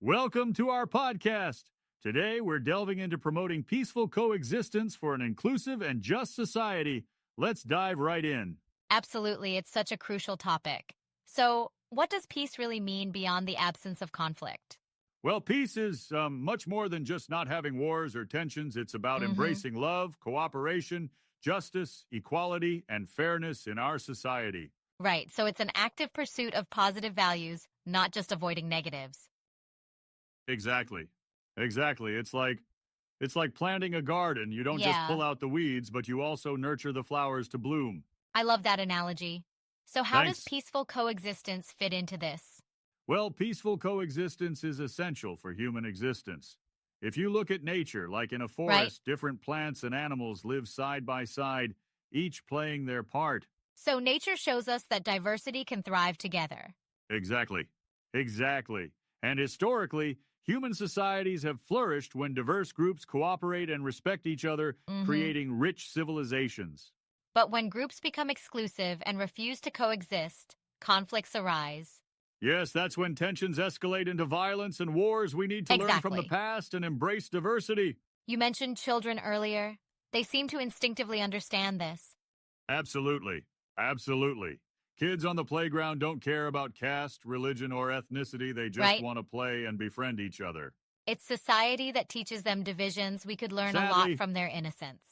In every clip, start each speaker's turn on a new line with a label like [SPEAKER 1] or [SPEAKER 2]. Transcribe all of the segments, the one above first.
[SPEAKER 1] Welcome to our podcast. Today, we're delving into promoting peaceful coexistence for an inclusive and just society. Let's dive right in.
[SPEAKER 2] Absolutely, it's such a crucial topic. So, what does peace really mean beyond the absence of conflict?
[SPEAKER 1] Well, peace is much more than just not having wars or tensions. It's about
[SPEAKER 2] Mm-hmm.
[SPEAKER 1] embracing love, cooperation, justice, equality, and fairness in our society.
[SPEAKER 2] Right, so it's an active pursuit of positive values, not just avoiding negatives.
[SPEAKER 1] Exactly. Exactly. It's like planting a garden. You don't just
[SPEAKER 2] Yeah,
[SPEAKER 1] pull out the weeds, but you also nurture the flowers to bloom.
[SPEAKER 2] I love that analogy. So, how does
[SPEAKER 1] Thanks.
[SPEAKER 2] peaceful coexistence fit into this?
[SPEAKER 1] Well, peaceful coexistence is essential for human existence. If you look at nature, like in a
[SPEAKER 2] Right?
[SPEAKER 1] forest, different plants and animals live side by side, each playing their part.
[SPEAKER 2] So, nature shows us that diversity can thrive together.
[SPEAKER 1] Exactly. Exactly. And historically, human societies have flourished when diverse groups cooperate and respect each other,
[SPEAKER 2] Mm-hmm.
[SPEAKER 1] creating rich civilizations.
[SPEAKER 2] But when groups become exclusive and refuse to coexist, conflicts arise.
[SPEAKER 1] Yes, that's when tensions escalate into violence and wars. We need to learn from the
[SPEAKER 2] Exactly.
[SPEAKER 1] past and embrace diversity.
[SPEAKER 2] You mentioned children earlier. They seem to instinctively understand this,
[SPEAKER 1] Absolutely. Absolutely. Kids on the playground don't care about caste, religion, or ethnicity. They just
[SPEAKER 2] right?
[SPEAKER 1] want to play and befriend each other.
[SPEAKER 2] It's society that teaches them divisions. We could learn a lot
[SPEAKER 1] Sadly,
[SPEAKER 2] from their innocence.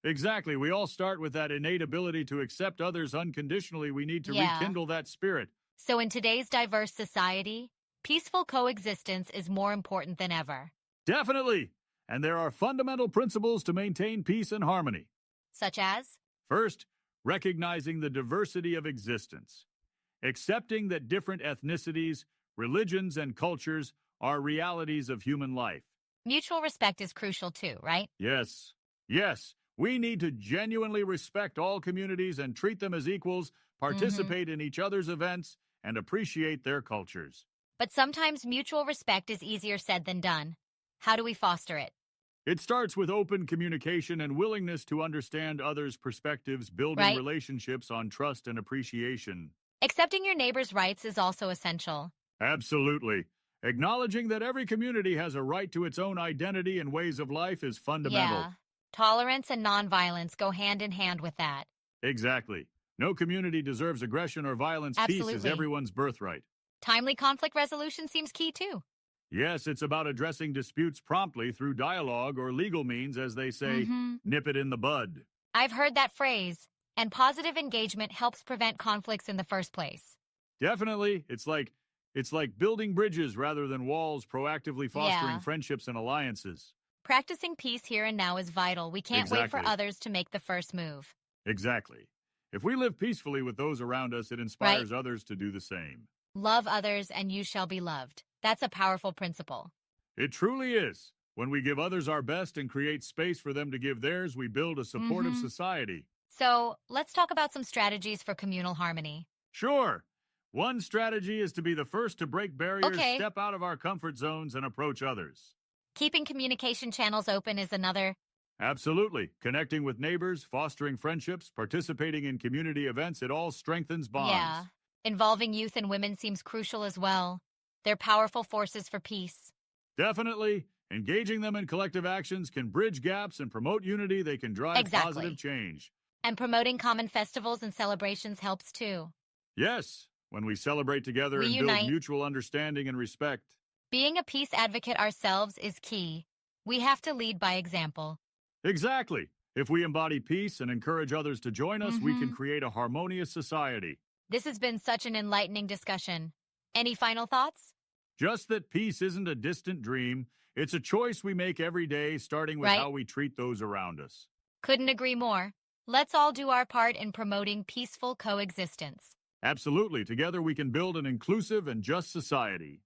[SPEAKER 1] exactly. We all start with that innate ability to accept others unconditionally. We need to
[SPEAKER 2] Yeah.
[SPEAKER 1] rekindle that spirit.
[SPEAKER 2] So, in today's diverse society, peaceful coexistence is more important than ever,
[SPEAKER 1] Definitely. And there are fundamental principles to maintain peace and harmony.
[SPEAKER 2] such as
[SPEAKER 1] First, recognizing the diversity of existence, accepting that different ethnicities, religions, and cultures are realities of human life.
[SPEAKER 2] mutual respect is crucial too, right?
[SPEAKER 1] Yes, yes, we need to genuinely respect all communities and treat them as equals,
[SPEAKER 2] Mm-hmm.
[SPEAKER 1] participate in each other's events, and appreciate their cultures.
[SPEAKER 2] But sometimes mutual respect is easier said than done. How do we foster it,
[SPEAKER 1] It starts with open communication and willingness to understand others' perspectives, building
[SPEAKER 2] right?
[SPEAKER 1] relationships on trust and appreciation.
[SPEAKER 2] Accepting your neighbor's rights is also essential.
[SPEAKER 1] Absolutely. Acknowledging that every community has a right to its own identity and ways of life is fundamental.
[SPEAKER 2] Yeah. Tolerance and nonviolence go hand in hand with that.
[SPEAKER 1] Exactly. No community deserves aggression or violence. Peace is
[SPEAKER 2] Absolutely.
[SPEAKER 1] everyone's birthright.
[SPEAKER 2] Timely conflict resolution seems key too.
[SPEAKER 1] Yes, it's about addressing disputes promptly through dialogue or legal means, as they say,
[SPEAKER 2] Mm-hmm.
[SPEAKER 1] nip it in the bud.
[SPEAKER 2] I've heard that phrase, and positive engagement helps prevent conflicts in the first place.
[SPEAKER 1] Definitely, it's like building bridges rather than walls, proactively fostering
[SPEAKER 2] Yeah.
[SPEAKER 1] friendships and alliances.
[SPEAKER 2] Practicing peace here and now is vital. We can't wait for
[SPEAKER 1] Exactly.
[SPEAKER 2] others to make the first move.
[SPEAKER 1] Exactly. If we live peacefully with those around us, it
[SPEAKER 2] Right?
[SPEAKER 1] inspires others to do the same.
[SPEAKER 2] Love others and you shall be loved. That's a powerful principle.
[SPEAKER 1] It truly is. When we give others our best and create space for them to give theirs, we build a supportive
[SPEAKER 2] Mm-hmm.
[SPEAKER 1] society.
[SPEAKER 2] So, let's talk about some strategies for communal harmony.
[SPEAKER 1] Sure. One strategy is to be the first to break barriers,
[SPEAKER 2] Okay.
[SPEAKER 1] step out of our comfort zones, and approach others.
[SPEAKER 2] Keeping communication channels open is another.
[SPEAKER 1] Absolutely. Connecting with neighbors, fostering friendships, participating in community events, it all strengthens
[SPEAKER 2] Yeah.
[SPEAKER 1] bonds.
[SPEAKER 2] Involving youth and women seems crucial as well. They're powerful forces for peace.
[SPEAKER 1] Definitely. Engaging them in collective actions can bridge gaps and promote unity. They can drive
[SPEAKER 2] Exactly.
[SPEAKER 1] positive change.
[SPEAKER 2] And promoting common festivals and celebrations helps too.
[SPEAKER 1] Yes, when we celebrate together
[SPEAKER 2] We
[SPEAKER 1] and build
[SPEAKER 2] unite.
[SPEAKER 1] mutual understanding and respect.
[SPEAKER 2] Being a peace advocate ourselves is key. We have to lead by example.
[SPEAKER 1] Exactly. If we embody peace and encourage others to join us, we can
[SPEAKER 2] Mm-hmm.
[SPEAKER 1] create a harmonious society.
[SPEAKER 2] This has been such an enlightening discussion. Any final thoughts?
[SPEAKER 1] Just that peace isn't a distant dream, it's a choice we make every day, starting with
[SPEAKER 2] Right?
[SPEAKER 1] how we treat those around us.
[SPEAKER 2] Couldn't agree more. Let's all do our part in promoting peaceful coexistence.
[SPEAKER 1] Absolutely. Together we can build an inclusive and just society.